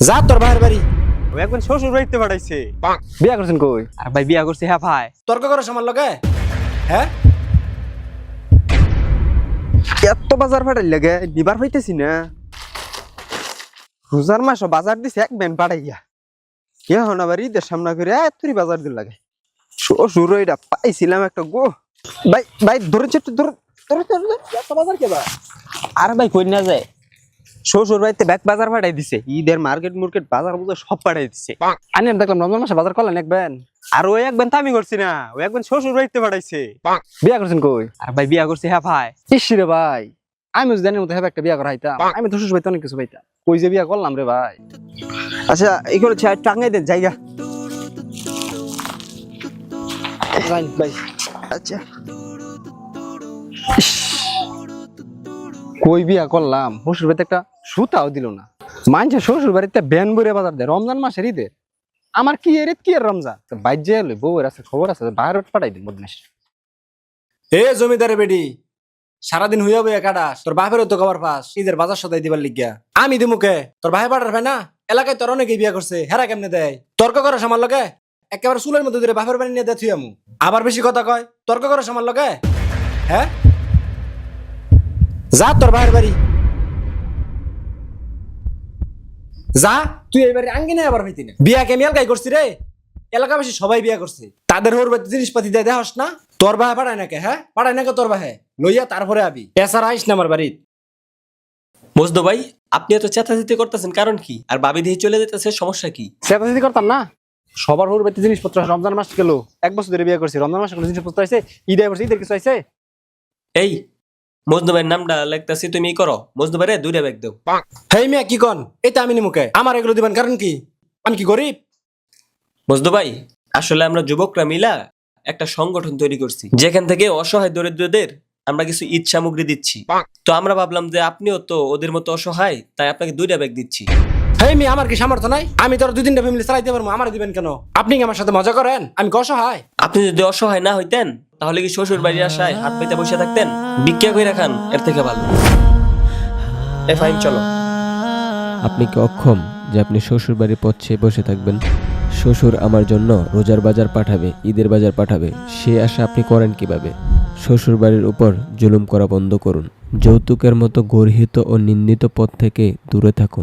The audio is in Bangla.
যা তোর ভাইয়ের বাড়ি। ও একবার শ্বশুর বাড়িতে পাঠাইছে। বিয়া করছেন কই? আর ভাই বিয়া করছে। হ্যাঁ ভাই। তর্ক করো আমার লগে? হ্যাঁ এত বাজার ফাটাই লাগে দিবার পাইতেছি না। রোজার মাস বাজার দিছে এক ব্যান পাঠাইয়া। কে হন আবার ঈদের সামনে করে এতরি বাজার দিল লাগে। শ্বশুর এটা পাইছিলাম একটা গো। ভাই ভাই ধরে চেপে ধরে ধরে ধরে এত বাজার কে ভাই? আর ভাই কই না যায়। শ্বশুর বাড়িতে ব্যাগ বাজার পাঠাই দিছে। ঈদের মার্কেট মুর্কেট বাজার বুঝে সব পাঠাই দিছে। আমি দেখলাম রমজান মাসে বাজার করলেন এক ব্যান। আর ও একবার তো আমি করছি না, ও একবার শ্বশুর বাড়িতে পাঠাইছে। বিয়া করছেন কই? আর ভাই বিয়া করছে। হ্যাঁ ভাই। ইস রে ভাই, আমি যদি জানি মতো একটা বিয়া করা হইতাম। আমি তো শ্বশুর বাড়িতে অনেক কিছু পাইতাম। কই যে বিয়া করলাম রে ভাই। আচ্ছা এগুলো টাঙ্গাই দেন জায়গা। ভাই আচ্ছা ইস, কই বিয়া করলাম, শ্বশুর বাড়িতে একটা সুতাও দিল না। মানছে শ্বশুর বাড়িতে ব্যান বইরে বাজার দেয় রমজান মাসের ঈদের। আমার কি এর ঈদ কি এর রমজান? বাইরে এলো বউয়ের আছে খবর আছে বাইরে পাঠাই দিন বদমাস। এ জমিদারে বেডি, সারাদিন হইয়া বইয়া কাটাস, তোর বাপেরও তো খবর পাস ঈদের বাজার সদাই দিবার লিগা। আমি দিমুকে তোর ভাই পাঠার ভাই না, এলাকায় তোর অনেকেই বিয়া করছে, হেরা কেমনে দেয়? তর্ক করস আমার লগে? একেবারে চুলের মধ্যে ধরে বাপের বাড়ি নিয়ে দেয় থুই আমু। আবার বেশি কথা কয়, তর্ক করস আমার লগে? হ্যাঁ যা তোর ভাইয়ের বাড়ি যা। তুই এইবারে আঙ্গি নাই আবার হইতি না। বিয়া কে মিয়াল করছি রে, এলাকাবাসী সবাই বিয়া করছে, তাদের ওর বাড়িতে জিনিসপাতি দেয় দেহস না? তোর ভাই পাঠায় নাকি? হ্যাঁ পাঠায় নাকি তোর ভাই? লইয়া তারপরে আবি, এছাড়া আইস না আমার বাড়িত। মজদু ভাই, আপনি এত চেঁচাচেঁচি করতেছেন কারণ কি? আর ভাবি দিয়ে চলে যেতেছে, সমস্যা কি? চেতাচেতি করতাম না, সবার ওর বাড়িতে জিনিসপত্র আসে। রমজান মাস গেল, এক বছর ধরে বিয়ে করছি, রমজান মাসে কোনো জিনিসপত্র আছে? ঈদে করছি, ঈদের কিছু আছে? এই মজদু ভাইয়ের নামটা লিখতেছি, তুমি করো মজদু ভাইরে দুইটা ব্যাগ দাও। হেই মিয়া কি কন? এটা আমি নিমুকে, আমার এগুলো দিবেন কারণ কি? আমি কি গরিব? মজদু ভাই, আসলে আমরা যুবকরা মিলা একটা সংগঠন তৈরি করছি, যেখান থেকে অসহায় দরিদ্রদের আমরা কিছু ঈদ সামগ্রী দিচ্ছি। তো আমরা ভাবলাম যে আপনিও তো ওদের মতো অসহায়, তাই আপনাকে দুইটা ব্যাগ দিচ্ছি। হেই মিয়া, আমার কি সামর্থ্য নাই? আমি তোর দুই তিনটা ফ্যামিলি চালাইতে পারবো, আমার দিবেন কেন? আপনি কি আমার সাথে মজা করেন? আমি কি অসহায়? আপনি যদি অসহায় না হইতেন তাহলে কি শ্বশুর বাড়ির আশায় হাত পেতে বসে থাকতেন? ভিক্ষা করে রাখান এর থেকে ভালো। এ ফাইন, চলো। আপনি কি অক্ষম যে আপনি শ্বশুর বাড়ির পথ চেয়ে বসে থাকবেন? শ্বশুর আমার জন্য রোজার বাজার পাঠাবে, ঈদের বাজার পাঠাবে, সে আশা আপনি করেন কিভাবে? শ্বশুর বাড়ির উপর জুলুম করা বন্ধ করুন। যৌতুকের মতো গর্হিত ও নিন্দিত পথ থেকে দূরে থাকুন।